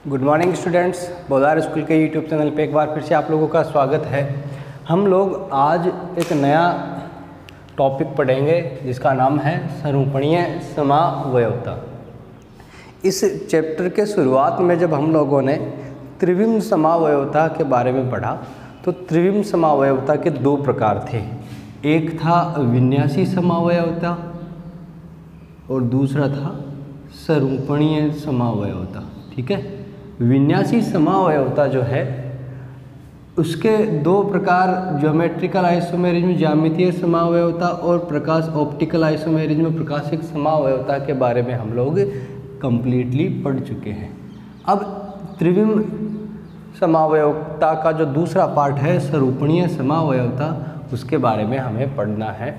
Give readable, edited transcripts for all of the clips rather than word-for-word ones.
Good morning students, बोधार school के YouTube channel पे एक बार फिर से आप लोगों का स्वागत है। हम लोग आज एक नया टॉपिक पढ़ेंगे जिसका नाम है संरूपणीय समावयवता। इस चैप्टर के शुरुआत में जब हम लोगों ने त्रिविम समावयवता के बारे में पढ़ा तो त्रिविम समावयवता के दो प्रकार थे। एक था विन्यासी समावयवता और दूसरा था संरूपणीय समावयवता। ठीक है, विन्यासी समावयवता जो है उसके दो प्रकार, ज्योमेट्रिकल आइसोमेरिज्म ज्यामितीय समावयवता और प्रकाश ऑप्टिकल आइसोमेरिज्म प्रकाशिक समावयवता के बारे में हम लोग कंप्लीटली पढ़ चुके हैं। अब त्रिविम समावयवता का जो दूसरा पार्ट है संरूपणीय समावयवता, उसके बारे में हमें पढ़ना है।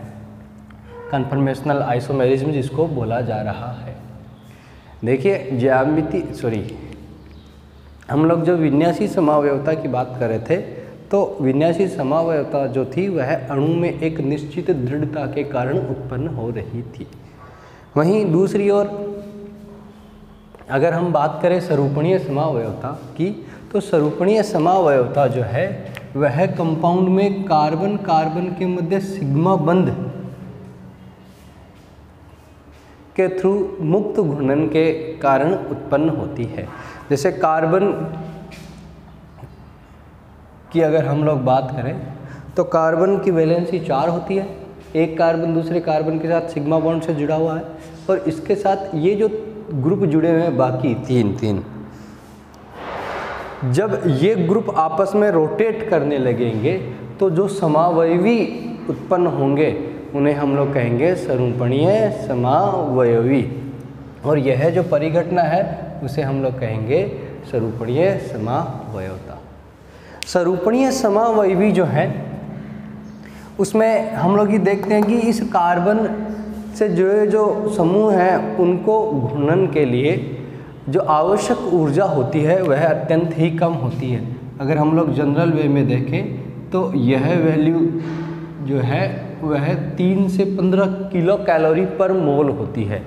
कन्फर्मेशनल आइसोमेरिज्म जिसको बोला जा रहा है। देखिए हम लोग जो विन्यासी समावयवता की बात कर रहे थे तो विन्यासी समावयवता जो थी वह अणु में एक निश्चित दृढ़ता के कारण उत्पन्न हो रही थी। वहीं दूसरी ओर अगर हम बात करें संरूपणीय समावयवता की तो संरूपणीय समावयवता जो है वह कंपाउंड में कार्बन कार्बन के मध्य सिग्मा बंध के थ्रू मुक्त घूर्णन के कारण उत्पन्न होती है। जैसे कार्बन की अगर हम लोग बात करें तो कार्बन की वैलेंसी 4 होती है। एक कार्बन दूसरे कार्बन के साथ सिग्मा बॉन्ड से जुड़ा हुआ है और इसके साथ ये जो ग्रुप जुड़े हुए हैं बाकी तीन, जब ये ग्रुप आपस में रोटेट करने लगेंगे तो जो समावयवी उत्पन्न होंगे उन्हें हम लोग कहेंगे संरूपणीय समावयवी, और यह जो परिघटना है उसे हम लोग कहेंगे संरूपणीय समावयवता। संरूपणीय समावयवी जो है उसमें हम लोग ये देखते हैं कि इस कार्बन से जुड़े जो समूह हैं उनको घूर्णन के लिए जो आवश्यक ऊर्जा होती है वह अत्यंत ही कम होती है। अगर हम लोग जनरल वे में देखें तो यह वैल्यू जो है वह 3 से 15 किलो कैलोरी पर मोल होती है।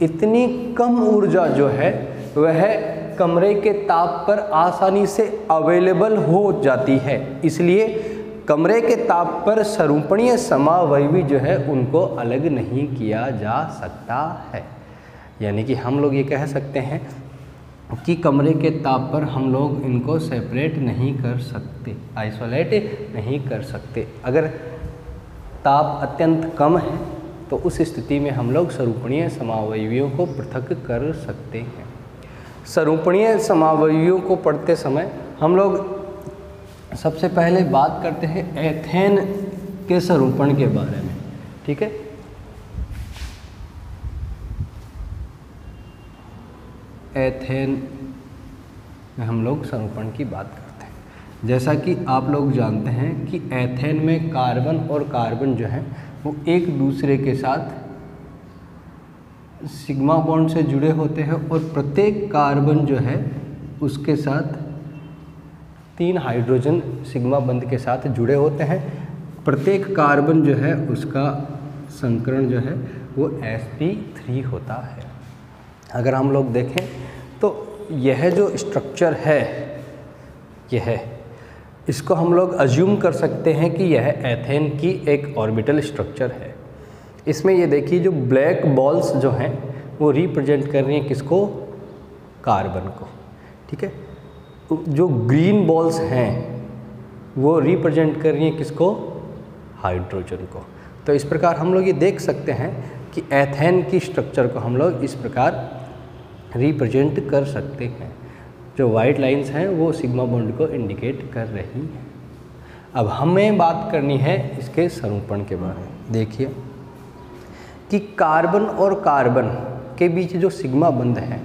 इतनी कम ऊर्जा जो है वह कमरे के ताप पर आसानी से अवेलेबल हो जाती है, इसलिए कमरे के ताप पर संरूपणीय समावयवी जो है उनको अलग नहीं किया जा सकता है। यानी कि हम लोग ये कह सकते हैं कि कमरे के ताप पर हम लोग इनको सेपरेट नहीं कर सकते, आइसोलेट नहीं कर सकते। अगर ताप अत्यंत कम है तो उस स्थिति में हम लोग संरूपणीय समावयवियों को पृथक कर सकते हैं। संरूपणीय समावयवियों को पढ़ते समय हम लोग सबसे पहले बात करते हैं एथेन के संरूपण के बारे में। ठीक है, एथेन में हम लोग संरूपण की बात करते हैं। जैसा कि आप लोग जानते हैं कि एथेन में कार्बन और कार्बन जो है वो एक दूसरे के साथ सिग्मा बॉन्ड से जुड़े होते हैं और प्रत्येक कार्बन जो है उसके साथ 3 हाइड्रोजन सिग्मा बंध के साथ जुड़े होते हैं। प्रत्येक कार्बन जो है उसका संकरण जो है वो sp3 होता है। अगर हम लोग देखें तो यह जो स्ट्रक्चर है इसको हम लोग अज्यूम कर सकते हैं कि यह एथेन की एक ऑर्बिटल स्ट्रक्चर है। इसमें ये देखिए जो ब्लैक बॉल्स जो हैं वो रिप्रेजेंट कर रही हैं किसको? कार्बन को। ठीक है, जो ग्रीन बॉल्स हैं वो रिप्रेजेंट कर रही हैं किसको? हाइड्रोजन को। तो इस प्रकार हम लोग ये देख सकते हैं कि एथेन की स्ट्रक्चर को हम लोग इस प्रकार रिप्रेजेंट कर सकते हैं। जो वाइट लाइंस हैं वो सिग्मा बॉन्ड को इंडिकेट कर रही हैं। अब हमें बात करनी है इसके संरूपण के बारे में। देखिए कि कार्बन और कार्बन के बीच जो सिग्मा बंध है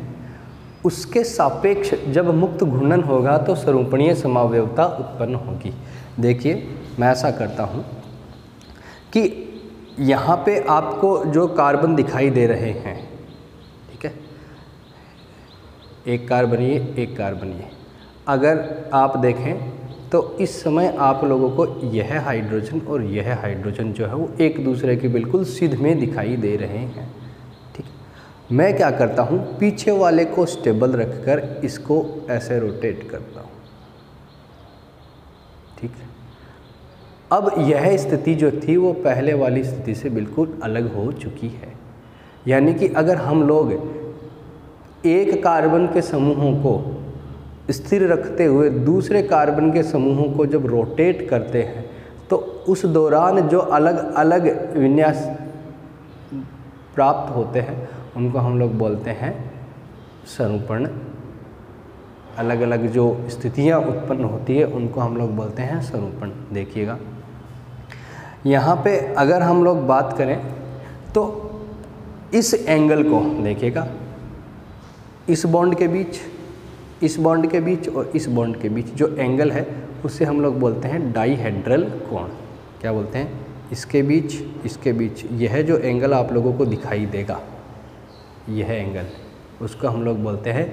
उसके सापेक्ष जब मुक्त घूर्णन होगा तो संरूपणीय समावयवता उत्पन्न होगी। देखिए मैं ऐसा करता हूँ कि यहाँ पे आपको जो कार्बन दिखाई दे रहे हैं, ठीक है, एक कार्बन ये, अगर आप देखें तो इस समय आप लोगों को यह हाइड्रोजन और यह हाइड्रोजन जो है वो एक दूसरे के बिल्कुल सिध में दिखाई दे रहे हैं। ठीक, मैं क्या करता हूँ, पीछे वाले को स्टेबल रखकर इसको ऐसे रोटेट करता हूँ, ठीक है। अब यह स्थिति जो थी वो पहले वाली स्थिति से बिल्कुल अलग हो चुकी है। यानी कि अगर हम लोग एक कार्बन के समूहों को स्थिर रखते हुए दूसरे कार्बन के समूहों को जब रोटेट करते हैं तो उस दौरान जो अलग अलग विन्यास प्राप्त होते हैं उनको हम लोग बोलते हैं सरूपण। अलग अलग जो स्थितियां उत्पन्न होती है उनको हम लोग बोलते हैं सरूपण। देखिएगा यहाँ पे अगर हम लोग बात करें तो इस एंगल को देखिएगा, इस बॉन्ड के बीच, इस बॉन्ड के बीच और इस बॉन्ड के बीच जो एंगल है उसे हम लोग बोलते हैं डाईहेड्रल कोण। क्या बोलते हैं? इसके बीच यह जो एंगल आप लोगों को दिखाई देगा, यह एंगल, उसको हम लोग बोलते हैं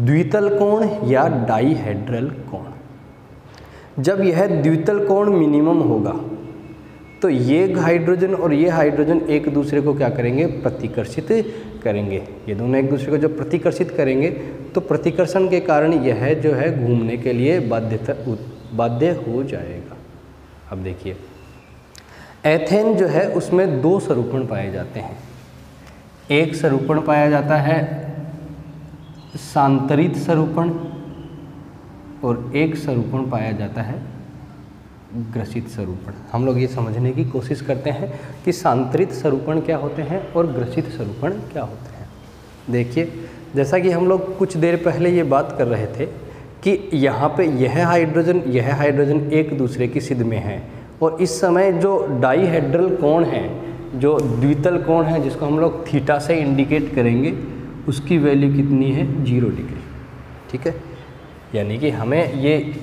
द्वितल कोण या डाईहेड्रल कोण। जब यह द्वितल कोण मिनिमम होगा तो ये हाइड्रोजन और ये हाइड्रोजन एक दूसरे को क्या करेंगे? प्रतिकर्षित करेंगे। ये दोनों एक दूसरे को जब प्रतिकर्षित करेंगे तो प्रतिकर्षण के कारण यह जो है घूमने के लिए बाध्य हो जाएगा। अब देखिए एथेन जो है उसमें दो सरूपण पाए जाते हैं। एक सरूपण पाया जाता है सांतरित सरूपण और एक सरूपण पाया जाता है ग्रसित सरूपण। हम लोग ये समझने की कोशिश करते हैं कि सांतरित सरूपण क्या होते हैं और ग्रसित सरूपण क्या होते हैं। देखिए जैसा कि हम लोग कुछ देर पहले ये बात कर रहे थे कि यहाँ पे यह हाइड्रोजन एक दूसरे की सिध में है और इस समय जो डाईहेड्रल कोण है, जो द्वितल कोण है जिसको हम लोग थीटा से इंडिकेट करेंगे, उसकी वैल्यू कितनी है? 0 डिग्री। ठीक है, यानी कि हमें ये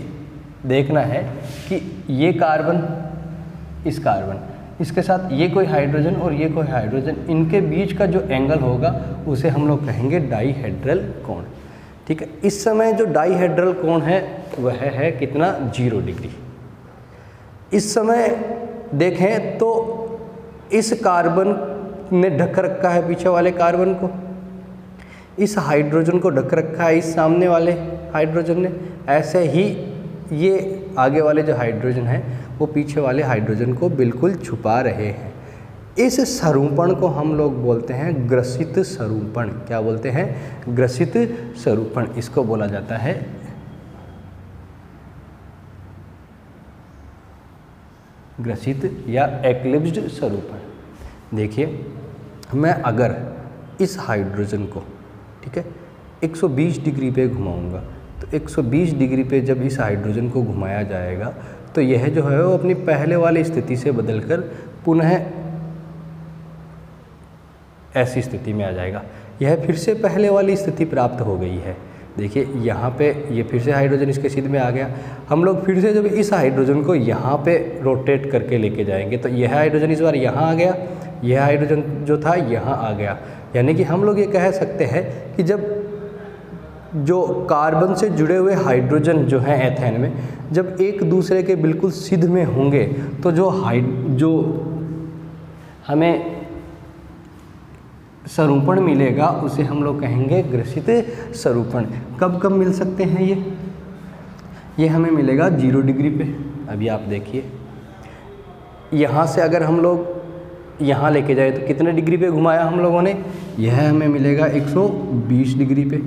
देखना है कि ये कार्बन, इस कार्बन, इसके साथ ये कोई हाइड्रोजन और ये कोई हाइड्रोजन, इनके बीच का जो एंगल होगा उसे हम लोग कहेंगे डाईहेड्रल कोण। ठीक है, इस समय जो डाईहेड्रल कोण है वह है कितना? 0 डिग्री। इस समय देखें तो इस कार्बन ने ढक रखा है पीछे वाले कार्बन को, इस हाइड्रोजन को ढक रखा है इस सामने वाले हाइड्रोजन ने, ऐसे ही ये आगे वाले जो हाइड्रोजन है वो पीछे वाले हाइड्रोजन को बिल्कुल छुपा रहे हैं। इस सरूपण को हम लोग बोलते हैं ग्रसित सरूपण। क्या बोलते हैं? ग्रसित सरूपण। इसको बोला जाता है ग्रसित या एक्लिप्स्ड सरूपण। देखिए मैं अगर इस हाइड्रोजन को, ठीक है, 120 डिग्री पे घुमाऊंगा तो 120 डिग्री पे जब इस हाइड्रोजन को घुमाया जाएगा तो यह जो है वो अपनी पहले वाली स्थिति से बदलकर पुनः ऐसी स्थिति में आ जाएगा। यह फिर से पहले वाली स्थिति प्राप्त हो गई है। देखिए यहाँ पे ये फिर से हाइड्रोजन इसके सिध में आ गया। हम लोग फिर से जब इस हाइड्रोजन को यहाँ पे रोटेट करके लेके जाएंगे तो यह हाइड्रोजन इस बार यहाँ आ गया, यह हाइड्रोजन जो था यहाँ आ गया। यानी कि हम लोग ये कह सकते हैं कि जब जो कार्बन से जुड़े हुए हाइड्रोजन जो हैं एथेन में, जब एक दूसरे के बिल्कुल सिध में होंगे तो जो हमें सरूपण मिलेगा उसे हम लोग कहेंगे ग्रसित सरूपण। कब कब मिल सकते हैं ये हमें मिलेगा 0 डिग्री पे। अभी आप देखिए यहाँ से अगर हम लोग यहाँ लेके जाए तो कितने डिग्री पे घुमाया हम लोगों ने? यह हमें मिलेगा 120 डिग्री पे।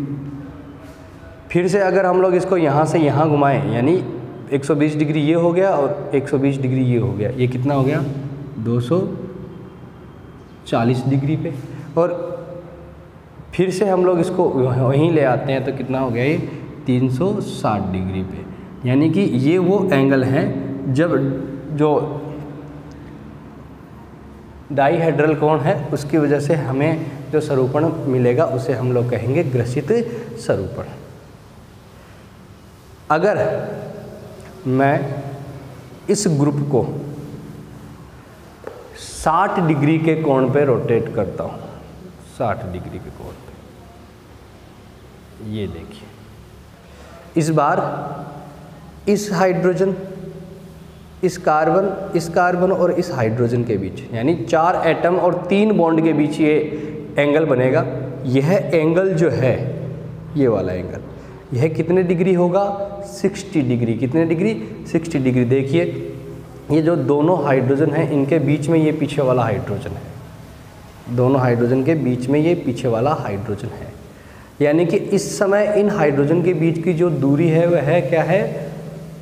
फिर से अगर हम लोग इसको यहाँ से यहाँ घुमाएं, यानी 120 डिग्री ये हो गया और 120 डिग्री ये हो गया, ये कितना हो गया? 240 डिग्री पे। और फिर से हम लोग इसको वहीं ले आते हैं तो कितना हो गया? ये 360 डिग्री पे। यानी कि ये वो एंगल हैं जब जो डाईहेड्रल कोण है उसकी वजह से हमें जो सरूपण मिलेगा उसे हम लोग कहेंगे ग्रसित सरूपण। अगर मैं इस ग्रुप को 60 डिग्री के कोण पे रोटेट करता हूँ, 60 डिग्री के कोण पे, ये देखिए इस बार इस हाइड्रोजन, इस कार्बन और इस हाइड्रोजन के बीच, यानी 4 एटम और 3 बॉन्ड के बीच ये एंगल बनेगा। यह एंगल जो है, ये वाला एंगल, यह कितने डिग्री होगा? 60 डिग्री। कितने डिग्री? 60 डिग्री। देखिए ये जो दोनों हाइड्रोजन हैं इनके बीच में ये पीछे वाला हाइड्रोजन है, दोनों हाइड्रोजन के बीच में ये पीछे वाला हाइड्रोजन है, यानी कि इस समय इन हाइड्रोजन के बीच की जो दूरी है वह क्या है?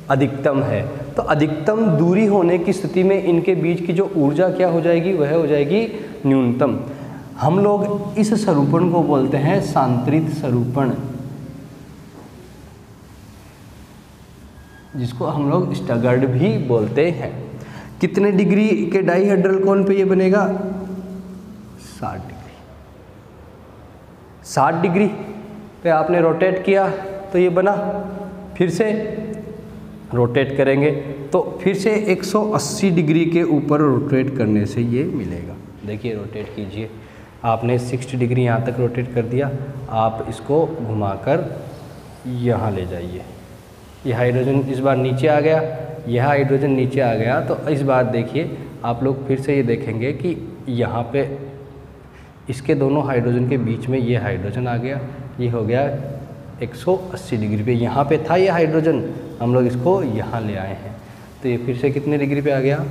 अधिकतम है। तो अधिकतम दूरी होने की स्थिति में इनके बीच की जो ऊर्जा क्या हो जाएगी? वह हो जाएगी न्यूनतम। हम लोग इस स्वरूपण को बोलते हैं सांतरित स्वरूपण, जिसको हम लोग स्टगर्ड भी बोलते हैं। कितने डिग्री के डाइहेड्रल कोण पे ये बनेगा? 60 डिग्री। 60 डिग्री पे आपने रोटेट किया तो ये बना, फिर से रोटेट करेंगे तो फिर से 180 डिग्री के ऊपर रोटेट करने से ये मिलेगा। देखिए रोटेट कीजिए, आपने 60 डिग्री यहाँ तक रोटेट कर दिया, आप इसको घुमाकर यहाँ ले जाइए। ये हाइड्रोजन इस बार नीचे आ गया, यह हाइड्रोजन नीचे आ गया, तो इस बार देखिए आप लोग फिर से ये देखेंगे कि यहाँ पे इसके दोनों हाइड्रोजन के बीच में ये हाइड्रोजन आ गया, ये हो गया 180 डिग्री पे। यहाँ पे था ये हाइड्रोजन, हम लोग इसको यहाँ ले आए हैं, तो ये फिर से कितने डिग्री पे आ गया?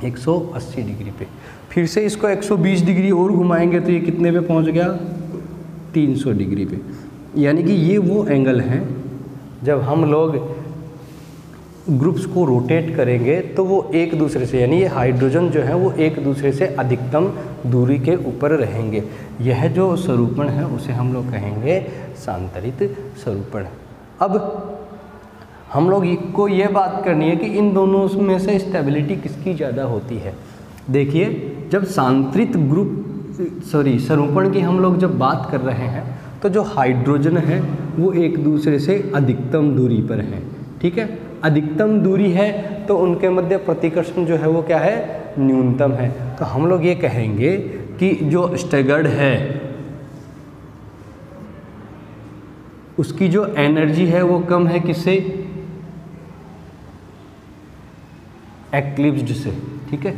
180 डिग्री पे। फिर से इसको 120 डिग्री और घुमाएंगे तो ये कितने पे पहुँच गया? 300 डिग्री पे। यानी कि ये वो एंगल हैं जब हम लोग ग्रुप्स को रोटेट करेंगे तो वो एक दूसरे से, यानी ये हाइड्रोजन जो है वो एक दूसरे से अधिकतम दूरी के ऊपर रहेंगे। यह जो स्वरूपण है उसे हम लोग कहेंगे सांतरित स्वरूपण। अब हम लोग को ये बात करनी है कि इन दोनों में से स्टेबिलिटी किसकी ज़्यादा होती है। देखिए जब सांतरित स्वरूपण की हम लोग जब बात कर रहे हैं तो जो हाइड्रोजन है वो एक दूसरे से अधिकतम दूरी पर हैं, ठीक है। अधिकतम दूरी है तो उनके मध्य प्रतिकर्षण जो है वो क्या है? न्यूनतम है। तो हम लोग ये कहेंगे कि जो स्टैगर्ड है उसकी जो एनर्जी है वो कम है किससे? एक्लिप्स्ड से, ठीक है।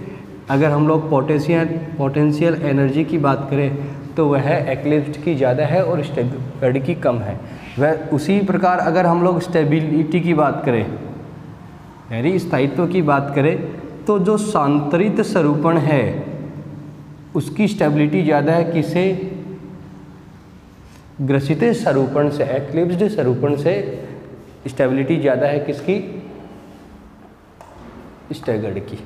अगर हम लोग पोटेंशियल एनर्जी की बात करें तो वह एक्लिप्स्ड की ज़्यादा है और स्टैगर्ड की कम है। वह उसी प्रकार अगर हम लोग स्टेबिलिटी की बात करें, यानी स्थायित्व की बात करें, तो जो सांतरित स्वरूपण है उसकी स्टेबिलिटी ज़्यादा है किससे? ग्रसित स्वरूपण से, एक्लिप्स्ड स्वरूपण से स्टेबिलिटी ज़्यादा है किसकी? स्टैगर्ड की।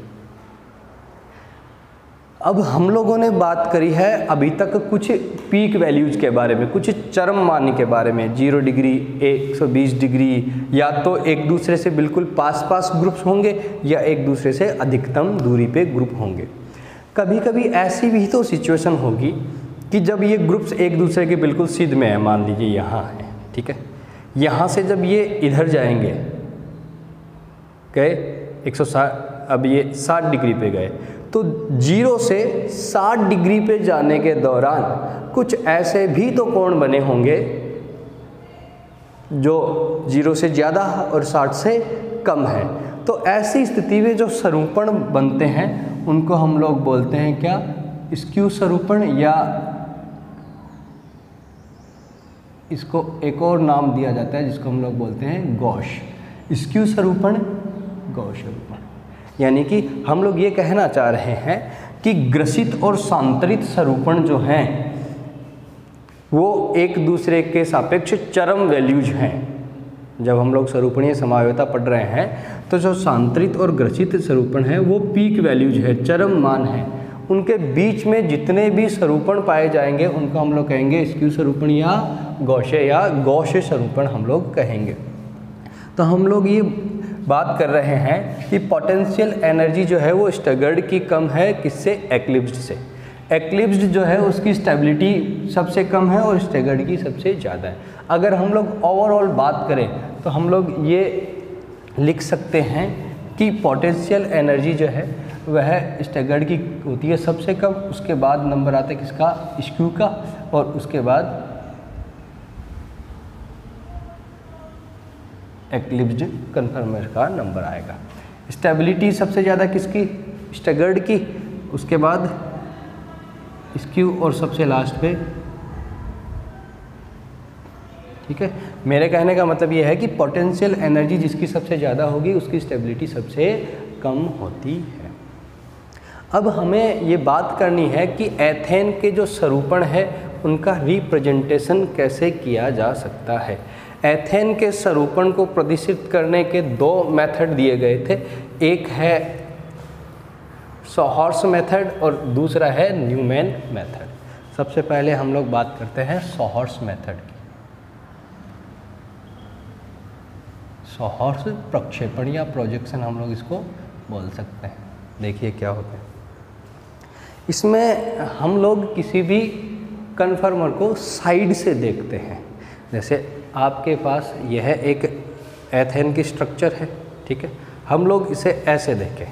अब हम लोगों ने बात करी है अभी तक कुछ पीक वैल्यूज के बारे में, कुछ चरम मान के बारे में, 0 डिग्री, 120 डिग्री, या तो एक दूसरे से बिल्कुल पास ग्रुप्स होंगे या एक दूसरे से अधिकतम दूरी पे ग्रुप होंगे। कभी कभी ऐसी भी तो सिचुएशन होगी कि जब ये ग्रुप्स एक दूसरे के बिल्कुल सिद्ध में है, मान लीजिए यहाँ है, ठीक है। यहाँ से जब ये इधर जाएंगे, गए 160, अब ये 60 डिग्री पे गए, तो 0 से 60 डिग्री पे जाने के दौरान कुछ ऐसे भी तो कोण बने होंगे जो 0 से ज़्यादा और 60 से कम है। तो ऐसी स्थिति में जो स्वरूपण बनते हैं उनको हम लोग बोलते हैं क्या? स्क्यू स्वरूपण, या इसको एक और नाम दिया जाता है जिसको हम लोग बोलते हैं गॉश। स्क्यू स्वरूपण, गॉश स्वरूपण। यानी कि हम लोग ये कहना चाह रहे हैं कि ग्रसित और सांतरित स्वरूपण जो हैं वो एक दूसरे के सापेक्ष चरम वैल्यूज हैं। जब हम लोग स्वरूपणीय समावयवता पढ़ रहे हैं तो जो सांतरित और ग्रसित स्वरूपण है वो पीक वैल्यूज है, चरम मान है। उनके बीच में जितने भी स्वरूपण पाए जाएंगे उनको हम लोग कहेंगे स्क्यू स्वरूपण या गॉश स्वरूपण हम लोग कहेंगे। तो हम लोग ये बात कर रहे हैं कि पोटेंशियल एनर्जी जो है वो स्टैगर्ड की कम है किससे? एक्लिप्स्ड से। एक्लिप्स्ड जो है उसकी स्टेबिलिटी सबसे कम है और स्टैगर्ड की सबसे ज़्यादा है। अगर हम लोग ओवरऑल बात करें तो हम लोग ये लिख सकते हैं कि पोटेंशियल एनर्जी जो है वह स्टैगर्ड की होती है सबसे कम, उसके बाद नंबर आता है किसका? स्क्यू का, और उसके बाद एक्लिप्स्ड कन्फर्मर का नंबर आएगा। स्टेबिलिटी सबसे ज़्यादा किसकी? स्टैगर्ड की, उसके बाद स्क्यू और सबसे लास्ट पे, ठीक है। मेरे कहने का मतलब ये है कि पोटेंशियल एनर्जी जिसकी सबसे ज़्यादा होगी उसकी स्टेबिलिटी सबसे कम होती है। अब हमें ये बात करनी है कि एथेन के जो स्वरूपण है उनका रिप्रेजेंटेशन कैसे किया जा सकता है। एथेन के स्वरूपण को प्रदर्शित करने के दो मेथड दिए गए थे, एक है सॉहर्स मेथड और दूसरा है न्यूमैन मेथड। सबसे पहले हम लोग बात करते हैं सॉहर्स मेथड की। सॉहर्स प्रक्षेपण या प्रोजेक्शन हम लोग इसको बोल सकते हैं। देखिए क्या होता है, इसमें हम लोग किसी भी कन्फर्मर को साइड से देखते हैं। जैसे आपके पास यह एक एथेन की स्ट्रक्चर है, ठीक है, हम लोग इसे ऐसे देखें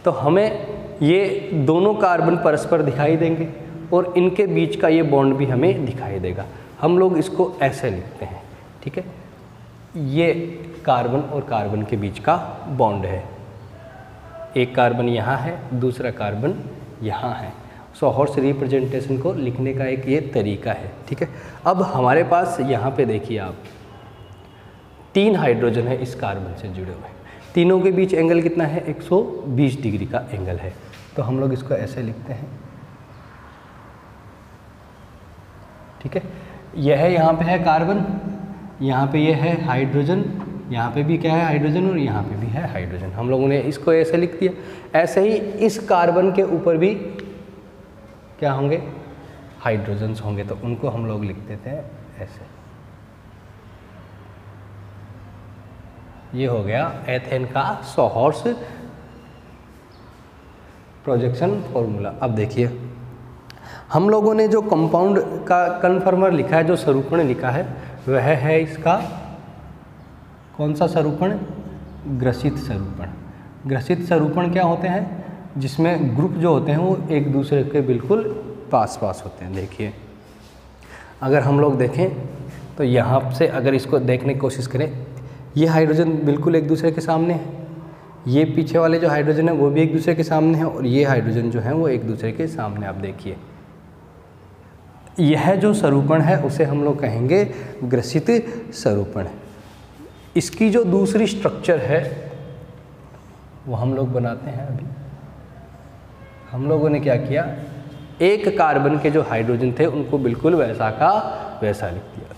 तो हमें ये दोनों कार्बन परस्पर दिखाई देंगे और इनके बीच का ये बॉन्ड भी हमें दिखाई देगा। हम लोग इसको ऐसे लिखते हैं, ठीक है, ये कार्बन और कार्बन के बीच का बॉन्ड है। एक कार्बन यहाँ है, दूसरा कार्बन यहाँ है। सॉहर्स रिप्रेजेंटेशन को लिखने का एक ये तरीका है, ठीक है। अब हमारे पास यहाँ पे देखिए आप 3 हाइड्रोजन है इस कार्बन से जुड़े हुए, तीनों के बीच एंगल कितना है, 120 डिग्री का एंगल है। तो हम लोग इसको ऐसे लिखते हैं, ठीक है। यह है, यहाँ पे है कार्बन, यहाँ पे ये है हाइड्रोजन, यहाँ पे भी क्या है हाइड्रोजन और यहाँ पे भी है हाइड्रोजन। हम लोगों ने इसको ऐसे लिख दिया। ऐसे ही इस कार्बन के ऊपर भी क्या होंगे, हाइड्रोजन्स होंगे, तो उनको हम लोग लिख देते हैं ऐसे। ये हो गया एथेन का सॉहर्स प्रोजेक्शन फॉर्मूला। अब देखिए हम लोगों ने जो कंपाउंड का कन्फर्मर लिखा है, जो स्वरूपण लिखा है, वह है इसका कौन सा स्वरूपण, ग्रसित स्वरूपण। ग्रसित स्वरूपण क्या होते हैं, जिसमें ग्रुप जो होते हैं वो एक दूसरे के बिल्कुल पास पास होते हैं। देखिए अगर हम लोग देखें तो यहाँ से अगर इसको देखने की कोशिश करें, ये हाइड्रोजन बिल्कुल एक दूसरे के सामने है, ये पीछे वाले जो हाइड्रोजन है वो भी एक दूसरे के सामने है, और ये हाइड्रोजन जो है वो एक दूसरे के सामने। आप देखिए यह जो स्वरूपण है उसे हम लोग कहेंगे ग्रसित स्वरूपण। इसकी जो दूसरी स्ट्रक्चर है वो हम लोग बनाते हैं। अभी हम लोगों ने क्या किया, एक कार्बन के जो हाइड्रोजन थे उनको बिल्कुल वैसा का वैसा लिख दिया।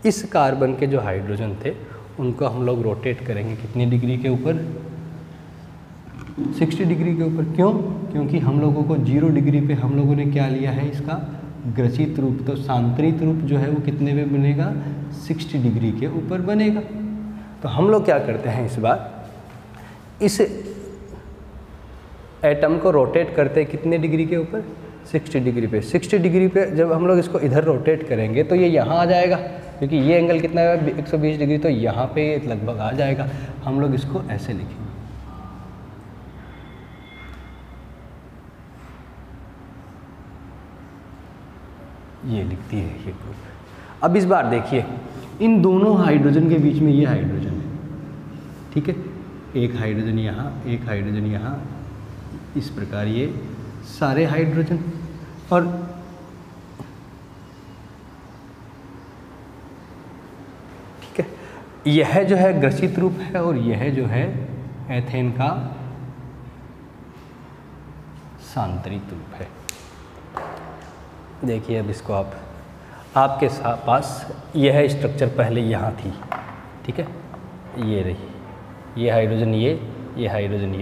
इस कार्बन के जो हाइड्रोजन थे उनको हम लोग रोटेट करेंगे कितनी डिग्री के ऊपर, 60 डिग्री के ऊपर। क्यों, क्योंकि हम लोगों को 0 डिग्री पे हम लोगों ने क्या लिया है, इसका ग्रसित रूप। तो सांतरित रूप जो है वो कितने में बनेगा, 60 डिग्री के ऊपर बनेगा। तो हम लोग क्या करते हैं, इस बार इस एटम को रोटेट करते हैं कितने डिग्री के ऊपर, 60 डिग्री पे। 60 डिग्री पे जब हम लोग इसको इधर रोटेट करेंगे तो ये यहाँ आ जाएगा, क्योंकि ये एंगल कितना है 120 डिग्री, तो यहाँ पे लगभग आ जाएगा। हम लोग इसको ऐसे लिखेंगे, ये लिखती है ये ग्रुप। अब इस बार देखिए इन दोनों हाइड्रोजन के बीच में ये हाइड्रोजन है, ठीक है, एक हाइड्रोजन यहाँ, एक हाइड्रोजन यहाँ, इस प्रकार ये सारे हाइड्रोजन। और ठीक है, यह जो है ग्रसित रूप है और यह जो है एथेन का सांतरित रूप है। देखिए अब इसको आपके पास यह स्ट्रक्चर पहले यहाँ थी, ठीक है, ये रही, ये हाइड्रोजन, ये हाइड्रोजन,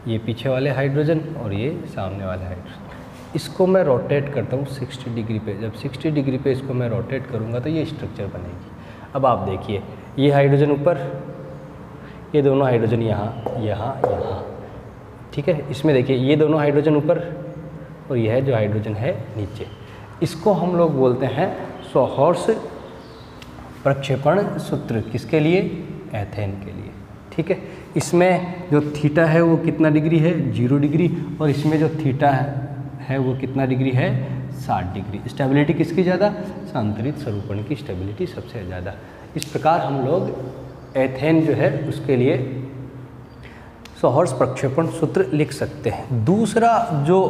ये पीछे वाले हाइड्रोजन और ये सामने वाले हाइड्रोजन। इसको मैं रोटेट करता हूँ 60 डिग्री पे। जब 60 डिग्री पे इसको मैं रोटेट करूँगा तो ये स्ट्रक्चर बनेगी। अब आप देखिए ये हाइड्रोजन ऊपर, ये दोनों हाइड्रोजन यहाँ यहाँ यहाँ, ठीक है। इसमें देखिए ये दोनों हाइड्रोजन ऊपर और यह जो हाइड्रोजन है नीचे। इसको हम लोग बोलते हैं सॉहर्स प्रक्षेपण सूत्र। किसके लिए, एथेन के लिए, ठीक है। इसमें जो थीटा है वो कितना डिग्री है, 0 डिग्री, और इसमें जो थीटा है वो कितना डिग्री है, 60 डिग्री। स्टेबिलिटी किसकी ज़्यादा, सांतरित स्वरूपण की स्टेबिलिटी सबसे ज़्यादा। इस प्रकार हम लोग एथेन जो है उसके लिए सॉहर्स प्रक्षेपण सूत्र लिख सकते हैं। दूसरा जो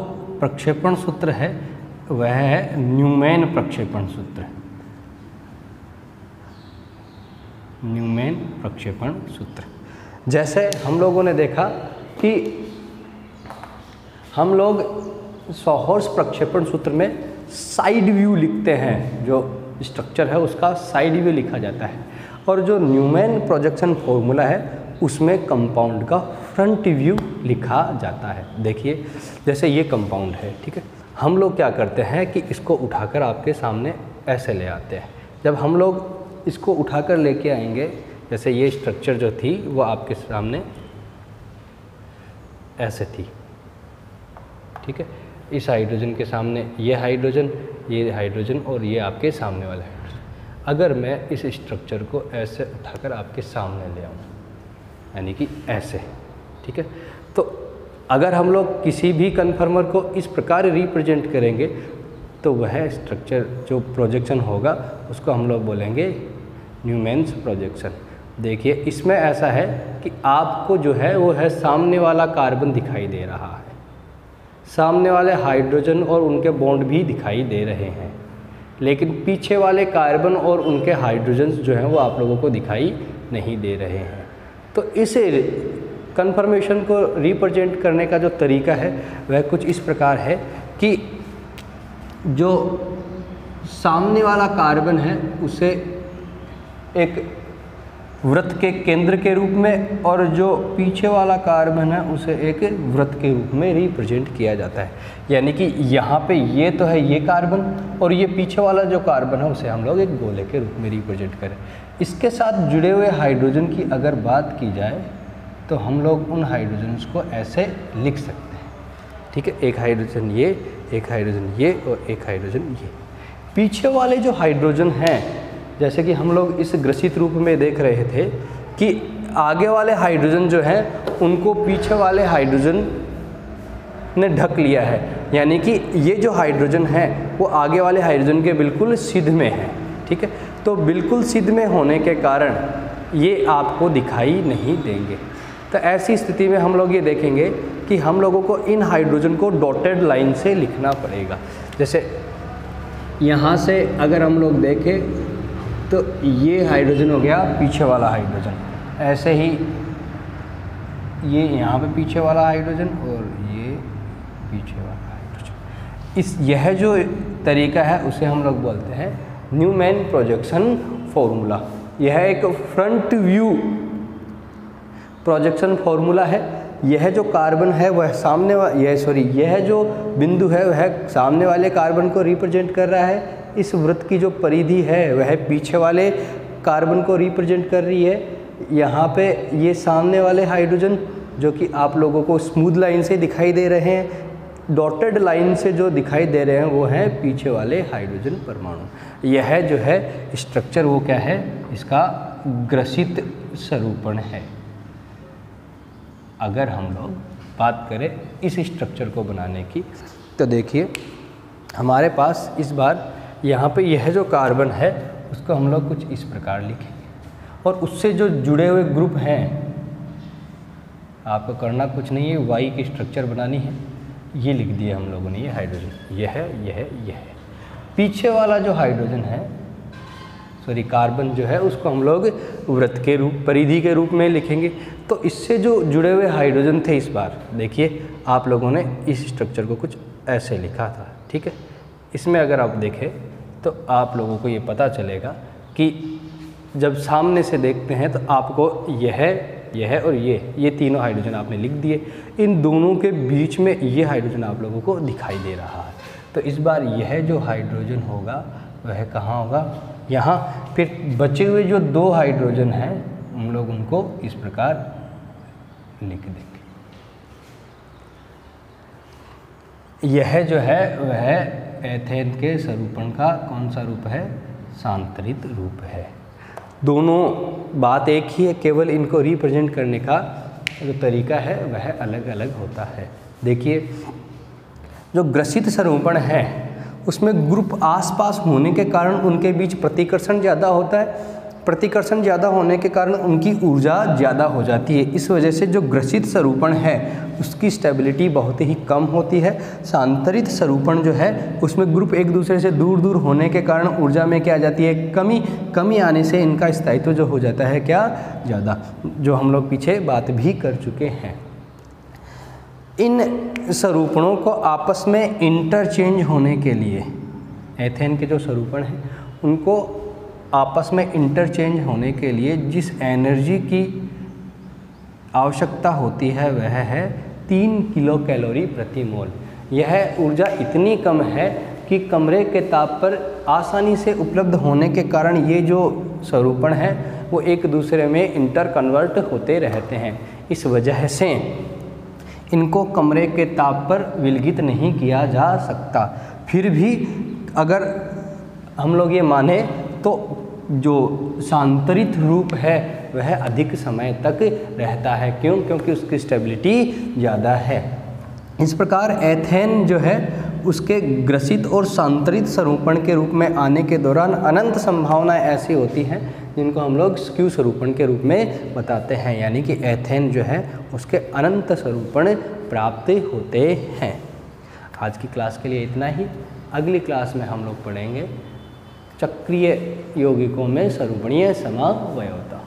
प्रक्षेपण सूत्र है वह है न्यूमैन प्रक्षेपण सूत्र। न्यूमैन प्रक्षेपण सूत्र। जैसे हम लोगों ने देखा कि हम लोग सॉहर्स प्रक्षेपण सूत्र में साइड व्यू लिखते हैं, जो स्ट्रक्चर है उसका साइड व्यू लिखा जाता है, और जो न्यूमैन प्रोजेक्शन फॉर्मूला है उसमें कंपाउंड का फ्रंट व्यू लिखा जाता है। देखिए जैसे ये कंपाउंड है, ठीक है, हम लोग क्या करते हैं कि इसको उठाकर आपके सामने ऐसे ले आते हैं। जब हम लोग इसको उठाकर लेके आएंगे, जैसे ये स्ट्रक्चर जो थी वो आपके सामने ऐसे थी, ठीक है, इस हाइड्रोजन के सामने ये हाइड्रोजन और ये आपके सामने वाला हाइड्रोजन। अगर मैं इस स्ट्रक्चर को ऐसे उठाकर आपके सामने ले आऊँ, यानी कि ऐसे, ठीक है, तो अगर हम लोग किसी भी कन्फर्मर को इस प्रकार रिप्रेजेंट करेंगे तो वह स्ट्रक्चर जो प्रोजेक्शन होगा उसको हम लोग बोलेंगे न्यूमैन्स प्रोजेक्शन। देखिए इसमें ऐसा है कि आपको जो है वो है सामने वाला कार्बन दिखाई दे रहा है, सामने वाले हाइड्रोजन और उनके बॉन्ड भी दिखाई दे रहे हैं, लेकिन पीछे वाले कार्बन और उनके हाइड्रोजन्स जो हैं वो आप लोगों को दिखाई नहीं दे रहे हैं। तो इस कन्फर्मेशन को रिप्रेजेंट करने का जो तरीका है वह कुछ इस प्रकार है कि जो सामने वाला कार्बन है उसे एक वृत्त के केंद्र के रूप में और जो पीछे वाला कार्बन है उसे एक वृत्त के रूप में रिप्रेजेंट किया जाता है। यानी कि यहाँ पे ये तो है ये कार्बन और ये पीछे वाला जो कार्बन है उसे हम लोग एक गोले के रूप में रिप्रेजेंट करें। इसके साथ जुड़े हुए हाइड्रोजन की अगर बात की जाए तो हम लोग उन हाइड्रोजन्स को ऐसे लिख सकते हैं, ठीक है, एक हाइड्रोजन ये, एक हाइड्रोजन ये और एक हाइड्रोजन ये। पीछे वाले जो हाइड्रोजन हैं, जैसे कि हम लोग इस ग्रसित रूप में देख रहे थे कि आगे वाले हाइड्रोजन जो हैं उनको पीछे वाले हाइड्रोजन ने ढक लिया है, यानी कि ये जो हाइड्रोजन है वो आगे वाले हाइड्रोजन के बिल्कुल सिद्ध में है, ठीक है। तो बिल्कुल सिद्ध में होने के कारण ये आपको दिखाई नहीं देंगे। तो ऐसी स्थिति में हम लोग ये देखेंगे कि हम लोगों को इन हाइड्रोजन को डॉटेड लाइन से लिखना पड़ेगा। जैसे यहाँ से अगर हम लोग देखें तो ये हाइड्रोजन हो गया पीछे वाला हाइड्रोजन, ऐसे ही ये यहाँ पे पीछे वाला हाइड्रोजन और ये पीछे वाला हाइड्रोजन। यह जो तरीका है उसे हम लोग बोलते हैं न्यूमैन प्रोजेक्शन फॉर्मूला। यह एक फ्रंट व्यू प्रोजेक्शन फॉर्मूला है। यह जो कार्बन है वह यह जो बिंदु है वह सामने वाले कार्बन को रिप्रेजेंट कर रहा है। इस वृत्त की जो परिधि है वह पीछे वाले कार्बन को रिप्रेजेंट कर रही है। यहाँ पे ये सामने वाले हाइड्रोजन जो कि आप लोगों को स्मूथ लाइन से दिखाई दे रहे हैं, डॉटेड लाइन से जो दिखाई दे रहे हैं वो हैं पीछे वाले हाइड्रोजन परमाणु। यह जो है स्ट्रक्चर वो क्या है, इसका ग्रसित स्वरूपण है। अगर हम लोग बात करें इस स्ट्रक्चर को बनाने की तो देखिए हमारे पास इस बार यहाँ पे यह जो कार्बन है उसको हम लोग कुछ इस प्रकार लिखेंगे और उससे जो जुड़े हुए ग्रुप हैं, आपको करना कुछ नहीं है, वाई की स्ट्रक्चर बनानी है, ये लिख दिया हम लोगों ने, ये हाइड्रोजन यह पीछे वाला जो हाइड्रोजन है कार्बन जो है उसको हम लोग वृत्त के रूप परिधि के रूप में लिखेंगे। तो इससे जो जुड़े हुए हाइड्रोजन थे इस बार देखिए आप लोगों ने इस स्ट्रक्चर को कुछ ऐसे लिखा था, ठीक है। इसमें अगर आप देखें तो आप लोगों को ये पता चलेगा कि जब सामने से देखते हैं तो आपको यह और ये तीनों हाइड्रोजन आपने लिख दिए, इन दोनों के बीच में ये हाइड्रोजन आप लोगों को दिखाई दे रहा है। तो इस बार यह जो हाइड्रोजन होगा वह कहाँ होगा, यहाँ। फिर बचे हुए जो दो हाइड्रोजन हैं हम लोग उनको इस प्रकार लिख देंगे। यह जो है वह एथेन के स्वरूपण का कौन सा रूप है, सांतरित रूप है। दोनों बात एक ही है, केवल इनको रिप्रेजेंट करने का जो तरीका है वह अलग अलग होता है। देखिए जो ग्रसित स्वरूपण है उसमें ग्रुप आसपास होने के कारण उनके बीच प्रतिकर्षण ज़्यादा होता है, प्रतिकर्षण ज़्यादा होने के कारण उनकी ऊर्जा ज़्यादा हो जाती है। इस वजह से जो ग्रसित स्वरूपण है उसकी स्टेबिलिटी बहुत ही कम होती है। सांतरित स्वरूपण जो है उसमें ग्रुप एक दूसरे से दूर दूर होने के कारण ऊर्जा में क्या आ जाती है, कमी आने से इनका स्थायित्व जो हो जाता है क्या, ज़्यादा, जो हम लोग पीछे बात भी कर चुके हैं। इन स्वरूपणों को आपस में इंटरचेंज होने के लिए, एथेन के जो स्वरूपण हैं उनको आपस में इंटरचेंज होने के लिए जिस एनर्जी की आवश्यकता होती है वह है 3 किलो कैलोरी प्रति मोल। यह ऊर्जा इतनी कम है कि कमरे के ताप पर आसानी से उपलब्ध होने के कारण ये जो स्वरूपण है वो एक दूसरे में इंटर कन्वर्ट होते रहते हैं। इस वजह से इनको कमरे के ताप पर विलगित नहीं किया जा सकता। फिर भी अगर हम लोग ये माने तो जो सांतरित रूप है वह अधिक समय तक रहता है। क्यों? क्योंकि उसकी स्टेबिलिटी ज़्यादा है। इस प्रकार एथेन जो है उसके ग्रसित और सांतरित स्वरूपण के रूप में आने के दौरान अनंत संभावनाएं ऐसी होती हैं जिनको हम लोग स्क्यू स्वरूपण के रूप में बताते हैं, यानी कि एथेन जो है उसके अनंत स्वरूपण प्राप्त होते हैं। आज की क्लास के लिए इतना ही। अगली क्लास में हम लोग पढ़ेंगे चक्रीय यौगिकों में स्वरूपणीय समावयवता।